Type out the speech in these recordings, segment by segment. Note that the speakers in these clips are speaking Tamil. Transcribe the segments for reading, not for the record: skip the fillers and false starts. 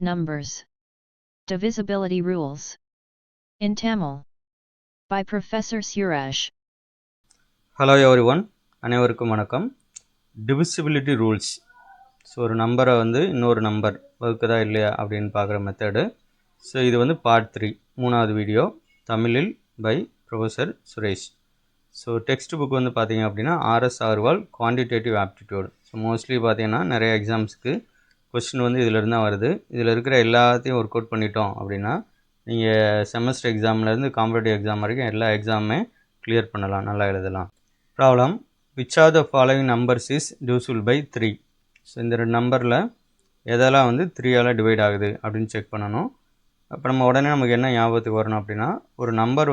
Numbers. Divisibility rules. In Tamil. By Professor Suraj. Hello everyone, அனைவருக்கும் வணக்கம். Divisibility rules. ஸோ ஒரு நம்பரை இன்னொரு நம்பர் வகுக்குதா இல்லையா அப்படின்னு பார்க்குற மெத்தடு. ஸோ இது பார்ட் 3 மூணாவது வீடியோ தமிழில் by professor Suresh. So text book பார்த்தீங்க அப்படின்னா RS Agarwal quantitative aptitude. So mostly பார்த்தீங்கன்னா நிறைய எக்ஸாம்ஸ்க்கு கொஸ்டின் இதிலிருந்து தான் வருது. இதில் இருக்கிற எல்லாத்தையும் ஒர்க் அவுட் பண்ணிட்டோம் அப்படின்னா நீங்கள் செமஸ்டர் எக்ஸாம்லேருந்து காம்படிட்டிவ் எக்ஸாம் வரைக்கும் எல்லா எக்ஸாமுமே கிளியர் பண்ணலாம், நல்லா எழுதலாம். Problem, which are the following numbers is divisible by 3. So இந்த ரெண்டு நம்பரில் எதெல்லாம் 3ஆல் டிவைட் ஆகுது அப்படின்னு செக் பண்ணணும். அப்போ நம்ம உடனே நமக்கு என்ன ஞாபகத்துக்கு வரணும் அப்படின்னா, ஒரு நம்பர்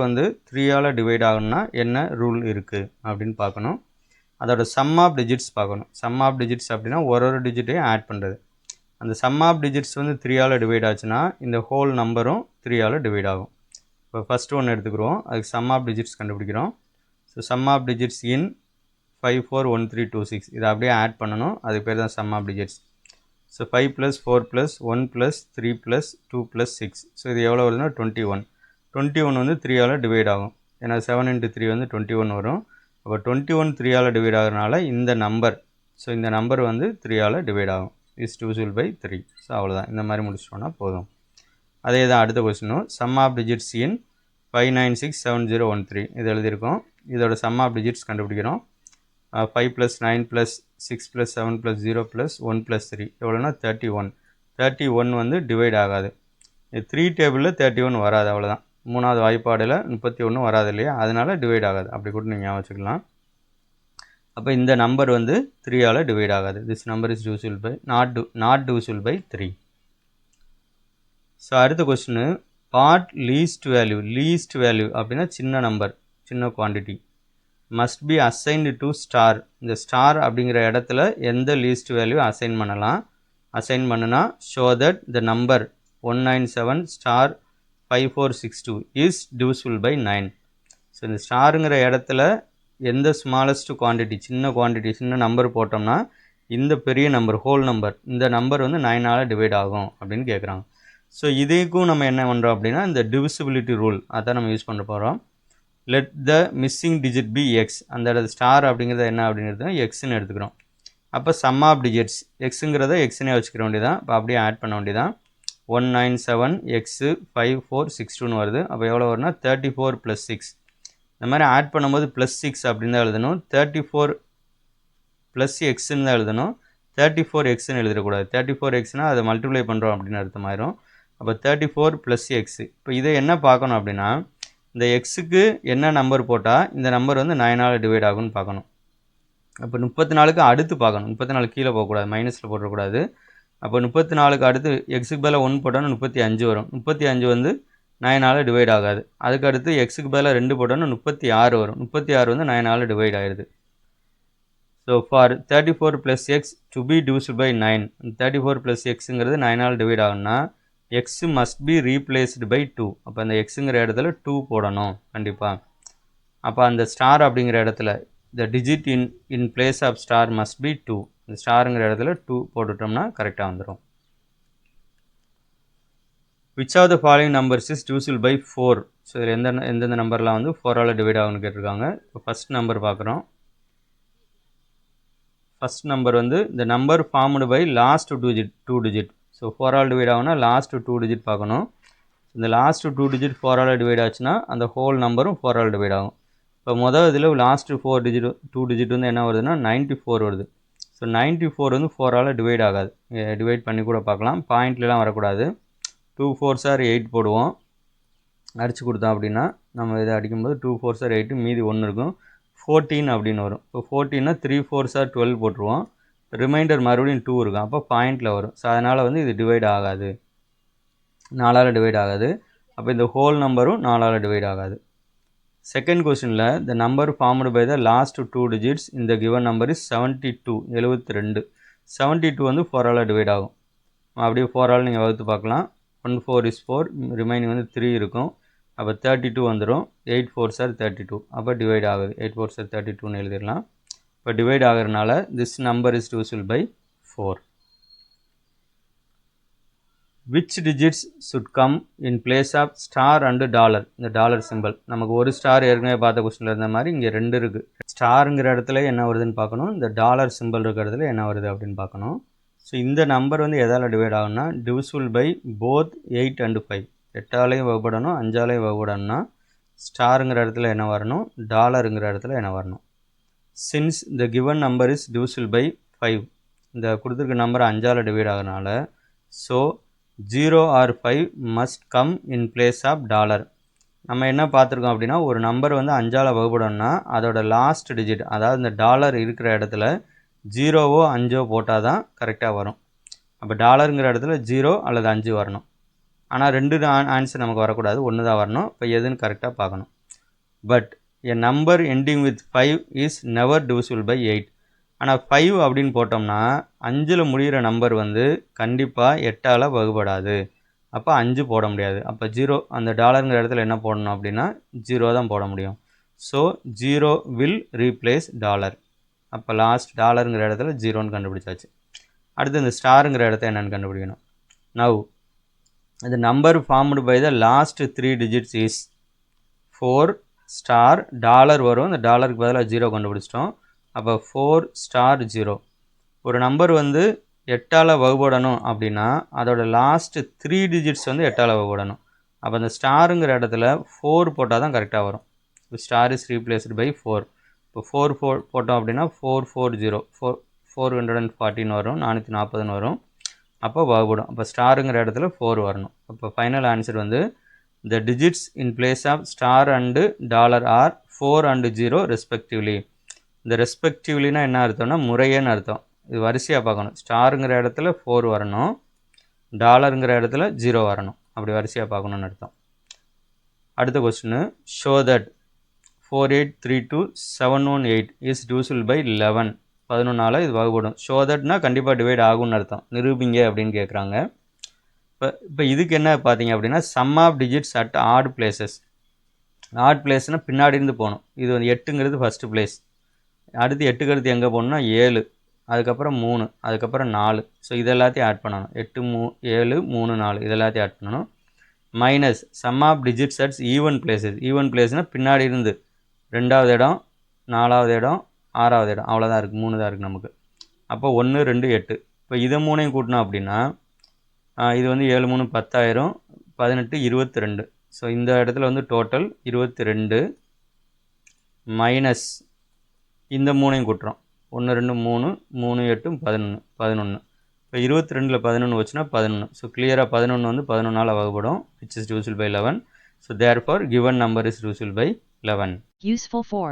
3ஆல் டிவைட் ஆகணும்னா என்ன ரூல் இருக்குது அப்படின்னு பார்க்கணும். அதோட சம் ஆஃப் டிஜிட்ஸ் பார்க்கணும். சம் ஆஃப் டிஜிட்ஸ் அப்படின்னா ஒரு டிஜிட்டையும் ஆட் பண்ணுறது. அந்த சம் ஆஃப் டிஜிட்ஸ் 3ஆல் டிவைட் ஆச்சுன்னா இந்த ஹோல் நம்பரும் 3ஆல் டிவைட் ஆகும். இப்போ ஃபஸ்ட்டு ஒன்று எடுத்துக்கிறோம், அதுக்கு சம் ஆஃப் டிஜிட்ஸ் கண்டுபிடிக்கிறோம். So sum of digits in 541326 இதை அப்படியே ஆட் பண்ணணும், அதுக்கு பேர் தான் sum of digits. So 5 + 4 + 1 + 3 + 2 + 6. So இது எவ்வளோ வருதுன்னா 21. 21 3ஆல் டிவைட் ஆகும், ஏன்னா 7 × 3 21 வரும். அப்போ 21 3ஆல் டிவைட் ஆகிறதுனால இந்த நம்பர், ஸோ இந்த நம்பர் 3ஆல் டிவைட் ஆகும், இஸ் டிவிசிபிள் பை 3. ஸோ அவ்வளோதான், இந்த மாதிரி முடிச்சிட்டோன்னா போதும். அதே தான் அடுத்த கொஸ்டினும், சம் ஆஃப் டிஜிட்ஸ் இன் 5967013 இது எழுதியிருக்கோம். இதோட சம் ஆஃப் டிஜிட்ஸ் கண்டுபிடிக்கிறோம். 5 + 9 + 6 + 7 + 0 + 1 + 3 எவ்வளோனா 31. 31 டிவைட் ஆகாது. 3 டேபிளில் 31 வராது, அவ்வளோதான். மூணாவது வாய்ப்பாடில் 31 வராது இல்லையா, அதனால் டிவைட் ஆகாது. அப்படி கூட நீங்கள் ஞாபகம் வச்சுக்கலாம். அப்போ இந்த நம்பர் 3ஆல் டிவைட் ஆகாது. This number is divisible by not divisible by 3. So அடுத்த கொஸ்டின், பார்ட் லீஸ்ட் வேல்யூ அப்படின்னா சின்ன நம்பர், சின்ன quantity, must be assigned to star. இந்த ஸ்டார் அப்படிங்கிற இடத்துல எந்த லீஸ்ட் வேல்யூ அசைன் பண்ணலாம். அசைன் பண்ணுனா show that the number 197*5462 is divisible by 9. So இந்த ஸ்டாருங்கிற இடத்துல எந்த ஸ்மாலஸ்ட் குவான்டிட்டி, சின்ன நம்பர் போட்டோம்னா இந்த பெரிய நம்பர், ஹோல் நம்பர், இந்த நம்பர் 9ஆல் டிவைட் ஆகும் அப்படின்னு கேட்குறாங்க. ஸோ இதுக்கும் நம்ம என்ன பண்ணுறோம் அப்படின்னா இந்த டிவிசிபிலிட்டி ரூல் அதான் நம்ம யூஸ் பண்ண போகிறோம். Let the missing digit be X. அந்த இடத்துல ஸ்டார் அப்படிங்கிறத என்ன அப்படிங்கிறது எக்ஸ்ன்னு எடுத்துக்கிறோம். அப்போ சம் ஆஃப் டிஜிட்ஸ் எக்ஸுங்கிறத எக்ஸ்னே வச்சுக்கிற வேண்டியதான். இப்போ அப்படியே ஆட் பண்ண வேண்டியதான். 197x5462 வருது. அப்போ எவ்வளோ வரும்னா 34 + 6. இந்த மாதிரி ஆட் பண்ணும்போது +6 அப்படின்னு தான் எழுதணும். 34 + எக்ஸ்ன்னு தான் எழுதணும். 34xன்னு எழுதக்கூடாது. 34xனால் அதை மல்டிப்ளை பண்ணுறோம் அப்படின்னு அர்த்தமாயிரும். அப்போ 34 + எக்ஸ். இப்போ இதை என்ன பார்க்கணும் அப்படின்னா, இந்த எக்ஸுக்கு என்ன நம்பர் போட்டால் இந்த நம்பர் 9ஆல் டிவைட் ஆகும்னு பார்க்கணும். அப்போ 34க்கு அடுத்து பார்க்கணும். 34 கீழே போகக்கூடாது, மைனஸில் போடக்கூடாது. அப்போ 34க்கு அடுத்து எக்ஸுக்கு பதிலாக 1 போட்டோன்னா 35 வரும். 35 9ஆல் டிவைட் ஆகாது. அதுக்கு அடுத்து எக்ஸுக்கு பதிலாக 2 போட்டோன்னா 36 வரும். 36 9ஆல் டிவைட் ஆகிடுது. So for 34 + X to be divisible by 9, 34 + எக்ஸுங்கிறது 9ஆல் டிவைட் ஆகும்னா X must be replaced by 2. அப்போ அந்த எக்ஸுங்கிற இடத்துல 2 போடணும் கண்டிப்பாக. அப்போ அந்த ஸ்டார் அப்படிங்கிற இடத்துல the digit in place of star must be 2. இந்த ஸ்டாருங்கிற இடத்துல 2 போட்டுட்டோம்னா கரெக்டாக வந்துடும். Which of the following numbers is divisible by 4. So இதில் எந்தெந்த நம்பர்லாம் 4ஆல் டிவைட் ஆகும்னு கேட்டிருக்காங்க. இப்போ ஃபஸ்ட் நம்பர் பார்க்குறோம். ஃபஸ்ட் நம்பர் இந்த number formed by last 2 digit. So 4ஆல் டிவைட் ஆகும்னா லாஸ்ட் 2 டிஜிட் பார்க்கணும். இந்த லாஸ்ட் 2 டிஜிட் 4ஆல் டிவைட் ஆச்சுன்னா அந்த ஹோல் நம்பரும் 4ஆல் டிவைட் ஆகும். இப்போ முதல் இதில் லாஸ்ட் 2 டிஜிட் என்ன வருதுன்னா 94 வருது. ஸோ 94 4ஆல் டிவைட் ஆகாது. டிவைட் பண்ணி கூட பார்க்கலாம், பாயிண்ட்லாம் வரக்கூடாது. 2 4s are 8 போடுவோம். அடித்து கொடுத்தோம் அப்படின்னா நம்ம இதை அடிக்கும்போது 2 4s are 8, மீதி 1 இருக்கும், 14 அப்படின்னு வரும். இப்போ 14னா 3 4s are 12 போட்டுருவோம். ரிமைண்டர் மறுபடியும் 2 இருக்கும், அப்போ பாயிண்டில் வரும். ஸோ அதனால் இது டிவைட் ஆகாது, 4ஆல் டிவைட் ஆகாது. அப்போ இந்த ஹோல் நம்பரும் 4ஆல் டிவைட் ஆகாது. செகண்ட் கொஸ்டினில் the number formed by the last 2 digits இந்த கிவன் நம்பர் இஸ் 72, 72. 72 4ஆல் டிவைட் ஆகும். அப்படியே 4ஆல் நீங்கள் வகுத்து பார்க்கலாம். 1 4 is 4, ரிமைனிங் 3 இருக்கும். அப்போ 32 வந்துடும். 8 4s are 32. அப்போ டிவைட் ஆகுது. 8 4s are 32ன்னு எழுதிடலாம். இப்போ டிவைட் ஆகிறதுனால this number is divisible by 4. which digits should come in place of star and dollar, இந்த டாலர் சிம்பிள். நமக்கு ஒரு ஸ்டார் ஏற்கனவே பார்த்த கொஸ்டினில் இருந்த மாதிரி இங்கே 2 இருக்குது. ஸ்டாருங்கிற இடத்துல என்ன வருதுன்னு பார்க்கணும், இந்த டாலர் சிம்பிள் இருக்கிற இடத்துல என்ன வருது அப்படின்னு பார்க்கணும். ஸோ இந்த நம்பர் வந்து எதால் டிவைட் ஆகும்னா divisible by both 8 and 5. 8ஆலையும் வகுப்படணும், 5ஆலையும் வகுப்படணும்னா ஸ்டாருங்கிற இடத்துல என்ன வரணும், டாலருங்கிற இடத்துல என்ன வரணும். Since the given number is divisible by 5, இந்த கொடுத்துருக்க number 5ஆல் divide ஆகிறனால so 0 or 5 must come in place of dollar. நம்ம என்ன பார்த்துருக்கோம் அப்படின்னா ஒரு நம்பர் வந்து 5ஆல் வகுப்படணும்னா அதோட லாஸ்ட் டிஜிட், அதாவது இந்த டாலர் இருக்கிற இடத்துல 0வோ 5ஓ போட்டால் தான் கரெக்டாக வரும். அப்போ டாலருங்கிற இடத்துல 0 அல்லது 5 வரணும். ஆனால் 2 ஆன்சர் நமக்கு வரக்கூடாது, 1 தான் வரணும். இப்போ எதுன்னு கரெக்டாக பார்க்கணும். But a number ending with 5 is never divisible by 8. ஆனால் 5 அப்படின்னு போட்டோம்னா 5ல் முடிகிற நம்பர் வந்து கண்டிப்பாக 8ஆல் வகுப்படாது. அப்போ 5 போட முடியாது. அப்போ 0, அந்த டாலருங்கிற இடத்துல என்ன போடணும் அப்படின்னா 0 தான் போட முடியும். So 0 will replace dollar. அப்போ லாஸ்ட் டாலருங்கிற இடத்துல 0ன்னு கண்டுபிடிச்சாச்சு. அடுத்து இந்த ஸ்டாருங்கிற இடத்த என்னென்னு கண்டுபிடிக்கணும். Now the number formed by the last 3 digits is 4 star dollar வரும். இந்த டாலருக்கு பதிலாக 0 கண்டுபிடிச்சிட்டோம். அப்போ 4 ஸ்டார் 0. ஒரு நம்பர் வந்து 8ஆல் வகுப்படணும் அப்படின்னா அதோட லாஸ்ட் 3 டிஜிட்ஸ் வந்து 8ஆல் வகுப்படணும். அப்போ அந்த ஸ்டாருங்கிற இடத்துல 4 போட்டால் தான் கரெக்டாக வரும். இப்போ ஸ்டார் இஸ் ரீப்ளேஸ்டு பை 4. இப்போ 4 போட்டோம் அப்படின்னா 440 414 வரும், 440 வரும். அப்போ வகுப்படும். அப்போ ஸ்டாருங்கிற இடத்துல 4 வரணும். அப்போ ஃபைனல் ஆன்சர் வந்து the digits in place of star and dollar are 4 and 0 respectively. இந்த ரெஸ்பெக்டிவ்லினா என்ன அர்த்தம்னா முறையேன்னு அர்த்தம். இது வரிசையாக பார்க்கணும். ஸ்டாருங்கிற இடத்துல 4 வரணும், டாலருங்கிற இடத்துல 0 வரணும். அப்படி வரிசையாக பார்க்கணுன்னு அர்த்தம். அடுத்த question, show that 4832718 is divisible by 11. 11ஆல் இது வகுப்படும். ஷோ தட்னா கண்டிப்பாக டிவைட் ஆகும்னு அர்த்தம். நிரூபிங்க அப்படின்னு கேட்குறாங்க. இப்போ இதுக்கு என்ன பார்த்தீங்க அப்படின்னா sum of digits at odd places. Odd பிளேஸ்னால் பின்னாடி இருந்து போகணும். இது வந்து 8ங்கிறது ஃபஸ்ட்டு பிளேஸ். அடுத்து 8க்கு அடுத்து எங்கே போகணுன்னா 7, அதுக்கப்புறம் 3, அதுக்கப்புறம் 4. ஸோ இது எல்லாத்தையும் ஆட் பண்ணணும். 8 7 3 4 இது எல்லாத்தையும் ஆட் பண்ணணும். Minus sum of digits at even places. Even பிளேஸ்னால் பின்னாடி இருந்து 2வது இடம், 4வது இடம், 6வது இடம், அவ்வளோதான் இருக்குது. 3 தான் இருக்குது நமக்கு. அப்போ 1 2 8. இப்போ இதை 3ஐயும் கூட்டினோம் அப்படின்னா இது வந்து 7 3 10,000, 18 22. ஸோ இந்த இடத்துல வந்து டோட்டல் 22 மைனஸ் இந்த 3ஐயும் கூட்டுறோம். 1 2 3 3 8 11. இப்போ 22ல் 11 வச்சுன்னா 11. ஸோ கிளியராக 11 வந்து 11ஆல் வகுப்படும், which is divisible by 11. So therefore given number is divisible by 11. Useful for